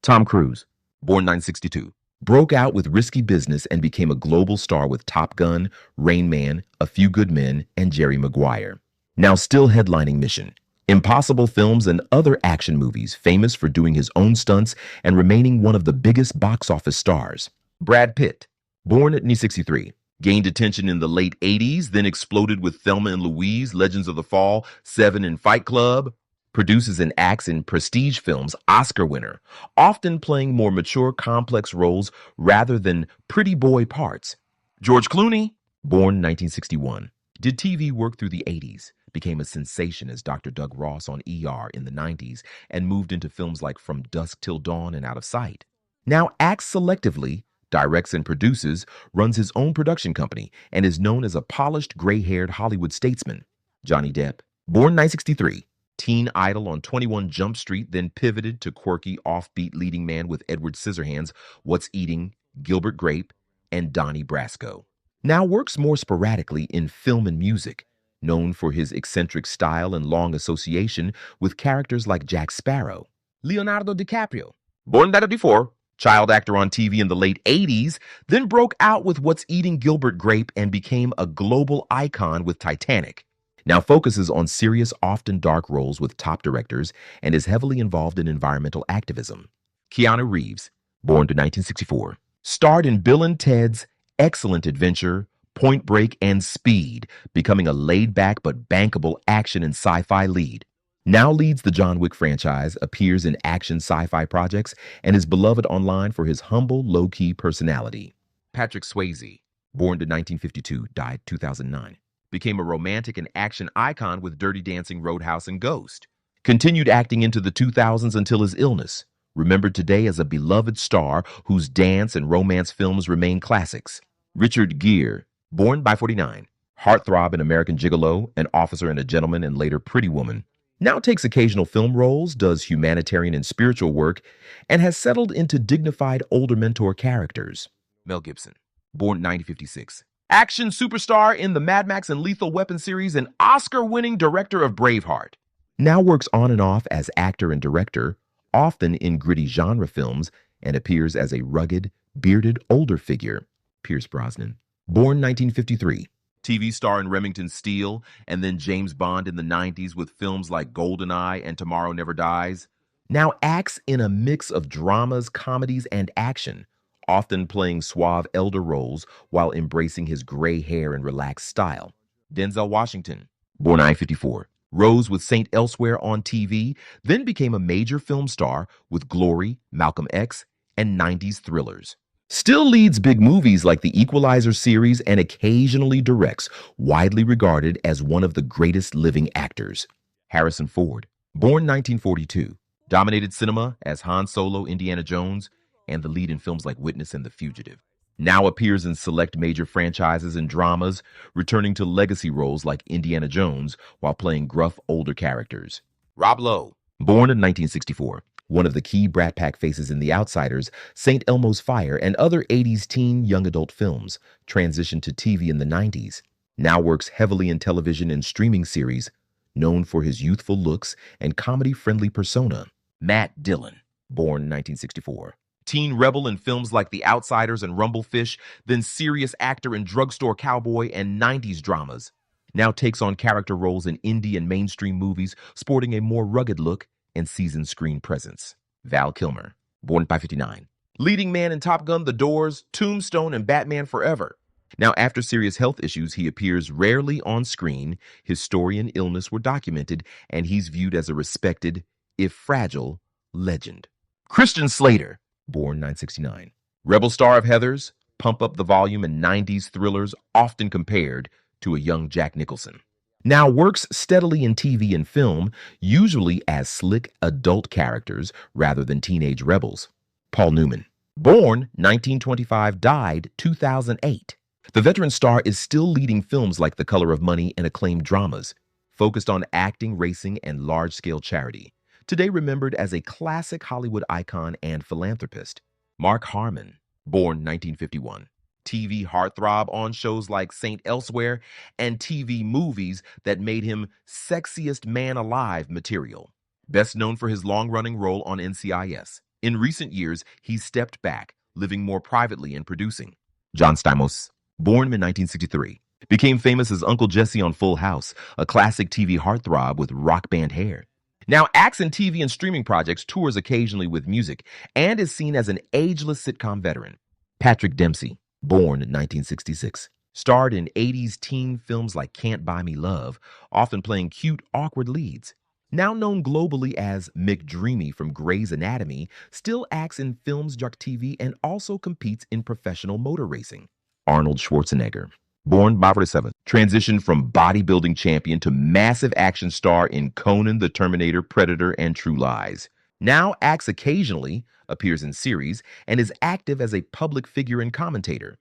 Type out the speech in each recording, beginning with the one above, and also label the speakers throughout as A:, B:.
A: Tom Cruise, born 1962, broke out with risky business and became a global star with Top Gun, Rain Man, A Few Good Men, and Jerry Maguire. Now still headlining Mission, Impossible films and other action movies, famous for doing his own stunts and remaining one of the biggest box office stars. Brad Pitt, born at 1963, gained attention in the late 80s, then exploded with Thelma and Louise, Legends of the Fall, Seven and Fight Club. Produces and acts in prestige films, Oscar winner, often playing more mature, complex roles rather than pretty boy parts. George Clooney, born 1961, did TV work through the 80s, became a sensation as Dr. Doug Ross on ER in the 90s, and moved into films like From Dusk Till Dawn and Out of Sight. Now acts selectively, directs and produces, runs his own production company, and is known as a polished, gray-haired Hollywood statesman. Johnny Depp, born 1963, teen idol on 21 Jump Street, then pivoted to quirky, offbeat leading man with Edward Scissorhands, What's Eating, Gilbert Grape, and Donnie Brasco. Now works more sporadically in film and music, known for his eccentric style and long association with characters like Jack Sparrow. Leonardo DiCaprio, born 1994, child actor on TV in the late 80s, then broke out with What's Eating Gilbert Grape and became a global icon with Titanic. Now focuses on serious, often dark roles with top directors and is heavily involved in environmental activism. Keanu Reeves, born to 1964, starred in Bill and Ted's Excellent Adventure, Point Break, and Speed, becoming a laid-back but bankable action and sci-fi lead. Now leads the John Wick franchise, appears in action sci-fi projects, and is beloved online for his humble, low-key personality. Patrick Swayze, born to 1952, died 2009. Became a romantic and action icon with Dirty Dancing, Roadhouse, and Ghost. Continued acting into the 2000s until his illness. Remembered today as a beloved star whose dance and romance films remain classics. Richard Gere, born by 49, heartthrob in American Gigolo, an officer and a gentleman, and later Pretty Woman. Now takes occasional film roles, does humanitarian and spiritual work, and has settled into dignified older mentor characters. Mel Gibson, born 1956. Action superstar in the Mad Max and Lethal Weapon series and Oscar-winning director of Braveheart. Now works on and off as actor and director, often in gritty genre films, and appears as a rugged, bearded older figure. Pierce Brosnan, born 1953. TV star in Remington Steele, and then James Bond in the 90s with films like GoldenEye and Tomorrow Never Dies. Now acts in a mix of dramas, comedies, and action, often playing suave elder roles while embracing his gray hair and relaxed style. Denzel Washington, born 1954, rose with Saint Elsewhere on TV, then became a major film star with Glory, Malcolm X, and 90s thrillers. Still leads big movies like the Equalizer series and occasionally directs, widely regarded as one of the greatest living actors. Harrison Ford, born 1942, dominated cinema as Han Solo, Indiana Jones, and the lead in films like Witness and The Fugitive. Now appears in select major franchises and dramas, returning to legacy roles like Indiana Jones while playing gruff older characters. Rob Lowe, born in 1964, one of the key Brat Pack faces in The Outsiders, St. Elmo's Fire, and other 80s teen young adult films, transitioned to TV in the 90s. Now works heavily in television and streaming series, known for his youthful looks and comedy-friendly persona. Matt Dillon, born in 1964. Teen rebel in films like The Outsiders and Rumblefish, then serious actor in Drugstore Cowboy and 90s dramas. Now takes on character roles in indie and mainstream movies, sporting a more rugged look and seasoned screen presence. Val Kilmer, born by 59. Leading man in Top Gun, The Doors, Tombstone, and Batman Forever. Now, after serious health issues, he appears rarely on screen. His story and illness were documented, and he's viewed as a respected, if fragile, legend. Christian Slater, born 1969. Rebel star of Heathers, Pump Up the Volume, and 90s thrillers, often compared to a young Jack Nicholson. Now works steadily in TV and film, usually as slick adult characters rather than teenage rebels. Paul Newman, born 1925, died 2008. The veteran star is still leading films like The Color of Money and acclaimed dramas, focused on acting, racing, and large-scale charity. Today remembered as a classic Hollywood icon and philanthropist. Mark Harmon, born 1951. TV heartthrob on shows like Saint Elsewhere and TV movies that made him sexiest man alive material. Best known for his long-running role on NCIS. In recent years, he's stepped back, living more privately and producing. John Stamos, born in 1963, became famous as Uncle Jesse on Full House, a classic TV heartthrob with rock band hair. Now acts in TV and streaming projects, tours occasionally with music, and is seen as an ageless sitcom veteran. Patrick Dempsey, born in 1966, starred in 80s teen films like Can't Buy Me Love, often playing cute, awkward leads. Now known globally as McDreamy from Grey's Anatomy, still acts in films, Jock TV, and also competes in professional motor racing. Arnold Schwarzenegger, born March 7th, transitioned from bodybuilding champion to massive action star in Conan the Terminator, Predator, and True Lies. Now acts occasionally, appears in series, and is active as a public figure and commentator.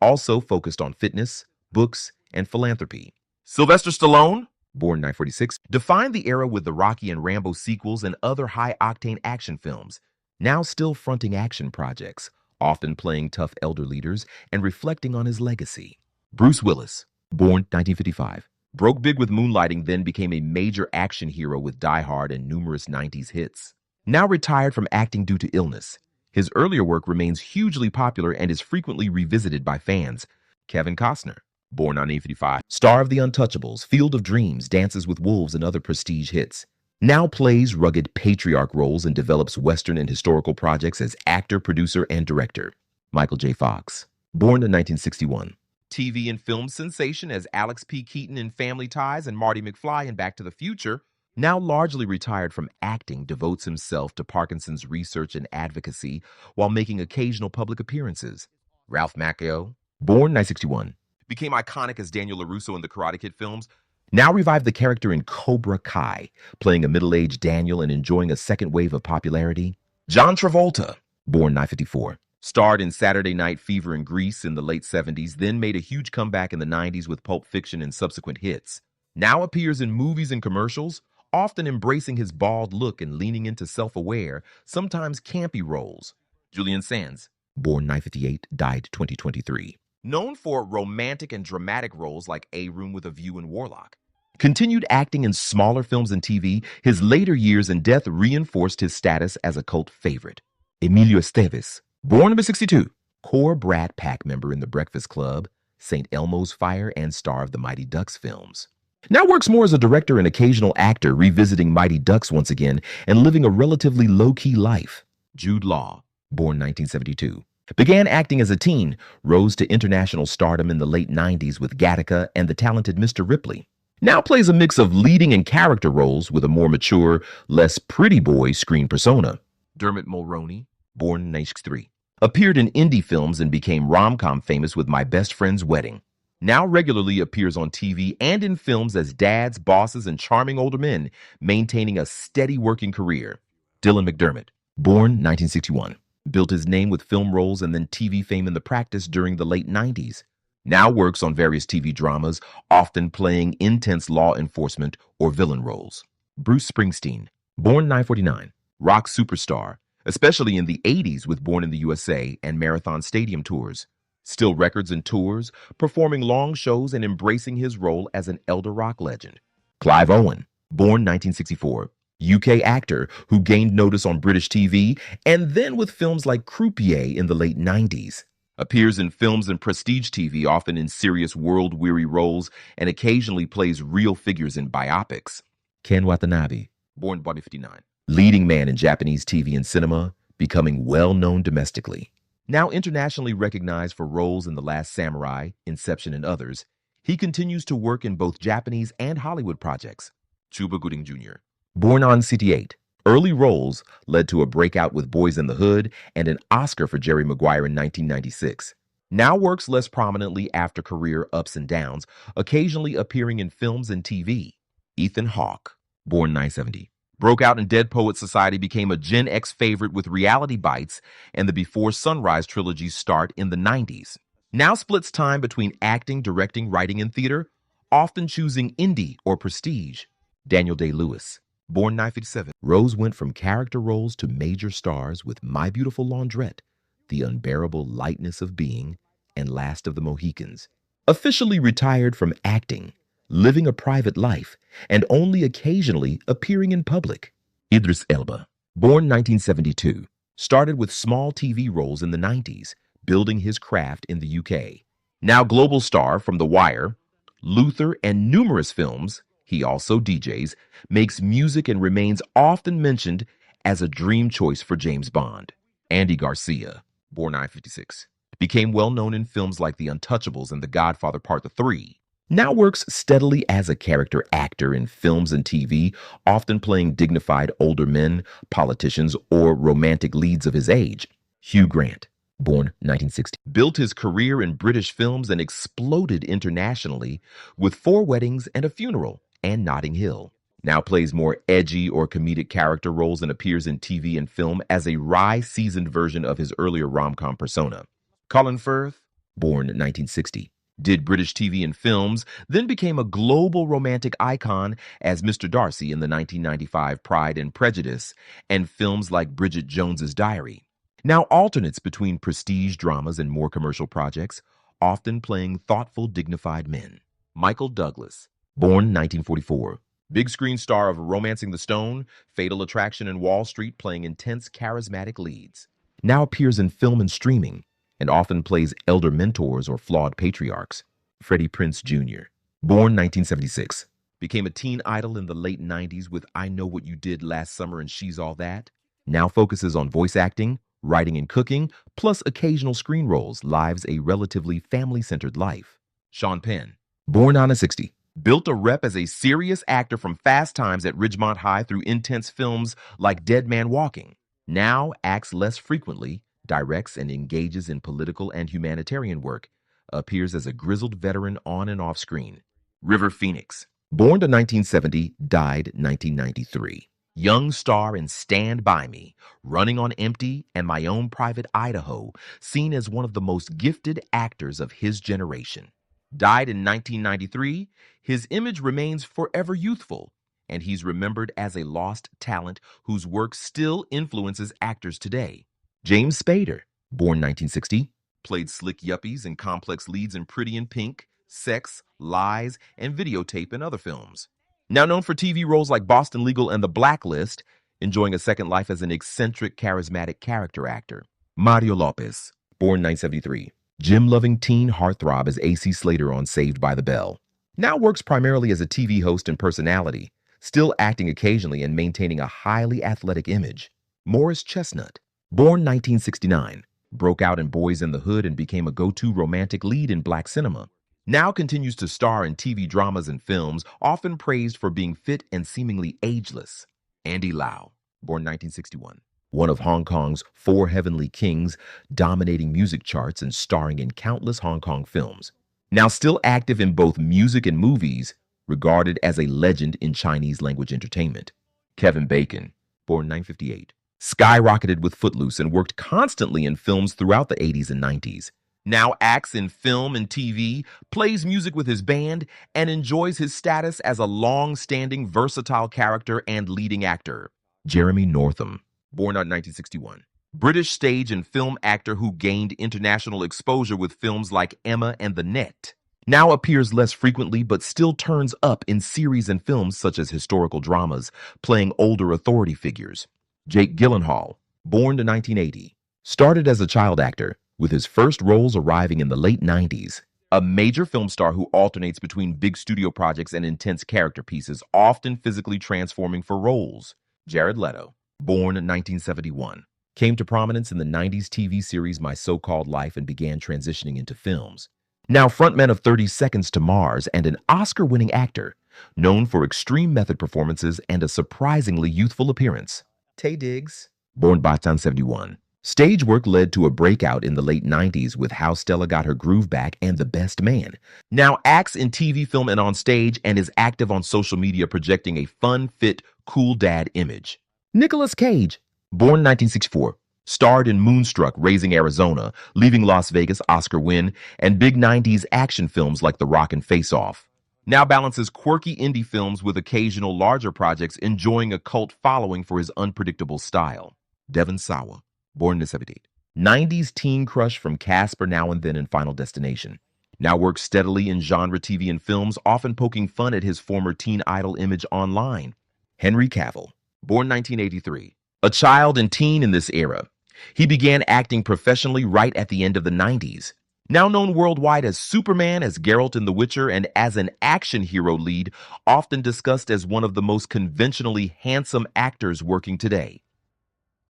A: Also focused on fitness, books, and philanthropy. Sylvester Stallone, born 1946, defined the era with the Rocky and Rambo sequels and other high-octane action films. Now still fronting action projects, often playing tough elder leaders and reflecting on his legacy. Bruce Willis, born 1955, broke big with moonlighting, then became a major action hero with Die Hard and numerous 90s hits. Now retired from acting due to illness. His earlier work remains hugely popular and is frequently revisited by fans. Kevin Costner, born 1955, star of The Untouchables, Field of Dreams, Dances with Wolves, and other prestige hits. Now plays rugged patriarch roles and develops Western and historical projects as actor, producer, and director. Michael J. Fox, born in 1961. TV and film sensation as Alex P. Keaton in Family Ties and Marty McFly in Back to the Future. Now largely retired from acting, devotes himself to Parkinson's research and advocacy while making occasional public appearances. Ralph Macchio, born 1961, became iconic as Daniel LaRusso in the Karate Kid films. Now revived the character in Cobra Kai, playing a middle-aged Daniel and enjoying a second wave of popularity. John Travolta, born 1954, starred in Saturday Night Fever in Grease in the late 70s, then made a huge comeback in the 90s with Pulp Fiction and subsequent hits. Now appears in movies and commercials, often embracing his bald look and leaning into self-aware, sometimes campy roles. Julian Sands, born 1958, died 2023. Known for romantic and dramatic roles like A Room with a View and Warlock. Continued acting in smaller films and TV, his later years and death reinforced his status as a cult favorite. Emilio Estevez, born in 1962, core Brat Pack member in The Breakfast Club, St. Elmo's Fire, and star of the Mighty Ducks films. Now works more as a director and occasional actor, revisiting Mighty Ducks once again and living a relatively low-key life. Jude Law, born 1972. Began acting as a teen, rose to international stardom in the late 90s with Gattaca and The Talented Mr. Ripley. Now plays a mix of leading and character roles with a more mature, less pretty boy screen persona. Dermot Mulroney, born in 1963. Appeared in indie films and became rom-com famous with My Best Friend's Wedding. Now regularly appears on TV and in films as dads, bosses, and charming older men, maintaining a steady working career. Dylan McDermott, born 1961. Built his name with film roles and then TV fame in The Practice during the late 90s. Now works on various TV dramas, often playing intense law enforcement or villain roles. Bruce Springsteen, born 1949. Rock superstar, especially in the 80s with Born in the USA and Marathon Stadium tours. Still records and tours, performing long shows and embracing his role as an elder rock legend. Clive Owen, born 1964. UK actor who gained notice on British TV and then with films like Croupier in the late 90s. Appears in films and prestige TV, often in serious world-weary roles, and occasionally plays real figures in biopics. Ken Watanabe, born 1959. Leading man in Japanese TV and cinema, becoming well-known domestically. Now internationally recognized for roles in The Last Samurai, Inception, and others, he continues to work in both Japanese and Hollywood projects. Cuba Gooding Jr., born on CT8. Early roles led to a breakout with Boys in the Hood and an Oscar for Jerry Maguire in 1996. Now works less prominently after career ups and downs, occasionally appearing in films and TV. Ethan Hawke, born 1970. Broke out in Dead Poets Society, became a Gen X favorite with Reality Bites and the Before Sunrise trilogy's start in the 90s. Now splits time between acting, directing, writing, and theater, often choosing indie or prestige. Daniel Day-Lewis, born 1957. Rose went from character roles to major stars with My Beautiful Laundrette, The Unbearable Lightness of Being, and Last of the Mohicans. Officially retired from acting, living a private life, and only occasionally appearing in public. Idris Elba, born 1972. Started with small TV roles in the 90s, building his craft in the UK. Now global star from The Wire, Luther, and numerous films, he also DJs, makes music and remains often mentioned as a dream choice for James Bond. Andy Garcia, born 1956, became well known in films like The Untouchables and The Godfather Part 3. Now works steadily as a character actor in films and TV, often playing dignified older men, politicians, or romantic leads of his age. Hugh Grant, born 1960, built his career in British films and exploded internationally with Four Weddings and a Funeral and Notting Hill. Now plays more edgy or comedic character roles and appears in TV and film as a wry-seasoned version of his earlier rom-com persona. Colin Firth, born 1960, did British TV and films, then became a global romantic icon as Mr. Darcy in the 1995 Pride and Prejudice and films like Bridget Jones's Diary. Now alternates between prestige dramas and more commercial projects, often playing thoughtful, dignified men. Michael Douglas, born 1944. Big screen star of Romancing the Stone, Fatal Attraction, and Wall Street, playing intense, charismatic leads. Now appears in film and streaming, and often plays elder mentors or flawed patriarchs. Freddie Prinze Jr., born 1976, became a teen idol in the late 90s with I Know What You Did Last Summer and She's All That. Now focuses on voice acting, writing and cooking, plus occasional screen roles, lives a relatively family-centered life. Sean Penn, born 1960, built a rep as a serious actor from Fast Times at Ridgemont High through intense films like Dead Man Walking. Now acts less frequently, directs and engages in political and humanitarian work, appears as a grizzled veteran on and off screen. River Phoenix, born to 1970, died 1993. Young star in Stand By Me, Running on Empty, and My Own Private Idaho, seen as one of the most gifted actors of his generation. Died in 1993, his image remains forever youthful, and he's remembered as a lost talent whose work still influences actors today. James Spader, born 1960, played slick yuppies and complex leads in Pretty in Pink, Sex, Lies, and Videotape and other films. Now known for TV roles like Boston Legal and The Blacklist, enjoying a second life as an eccentric, charismatic character actor. Mario Lopez, born 1973. Gym-loving teen heartthrob as AC Slater on Saved by the Bell. Now works primarily as a TV host and personality, still acting occasionally and maintaining a highly athletic image. Morris Chestnut, born 1969, broke out in Boys in the Hood and became a go-to romantic lead in black cinema. Now continues to star in TV dramas and films, often praised for being fit and seemingly ageless. Andy Lau, born 1961. One of Hong Kong's four heavenly kings, dominating music charts and starring in countless Hong Kong films. Now still active in both music and movies, regarded as a legend in Chinese language entertainment. Kevin Bacon, born 1958, skyrocketed with Footloose and worked constantly in films throughout the 80s and 90s. Now acts in film and TV, plays music with his band, and enjoys his status as a long-standing versatile character and leading actor. Jeremy Northam, born in 1961. British stage and film actor who gained international exposure with films like Emma and The Net. Now appears less frequently but still turns up in series and films such as historical dramas, playing older authority figures. Jake Gyllenhaal, born in 1980. Started as a child actor, with his first roles arriving in the late 90s. A major film star who alternates between big studio projects and intense character pieces, often physically transforming for roles. Jared Leto, born in 1971. Came to prominence in the 90s TV series My So-Called Life and began transitioning into films. Now frontman of 30 Seconds to Mars and an Oscar-winning actor, known for extreme method performances and a surprisingly youthful appearance. Taye Diggs, born by 1971. Stage work led to a breakout in the late 90s with How Stella Got Her Groove Back and The Best Man. Now acts in TV, film, and on stage and is active on social media projecting a fun, fit, cool dad image. Nicolas Cage, born 1964. Starred in Moonstruck, Raising Arizona, Leaving Las Vegas, Oscar win, and big 90s action films like The Rock and Face Off. Now balances quirky indie films with occasional larger projects, enjoying a cult following for his unpredictable style. Devon Sawa, born in 1978. 90s teen crush from Casper, Now and Then, and Final Destination. Now works steadily in genre TV and films, often poking fun at his former teen idol image online. Henry Cavill, born 1983. A child and teen in this era, He began acting professionally right at the end of the 90s. Now known worldwide as Superman, as Geralt in The Witcher, and as an action hero lead, often discussed as one of the most conventionally handsome actors working today.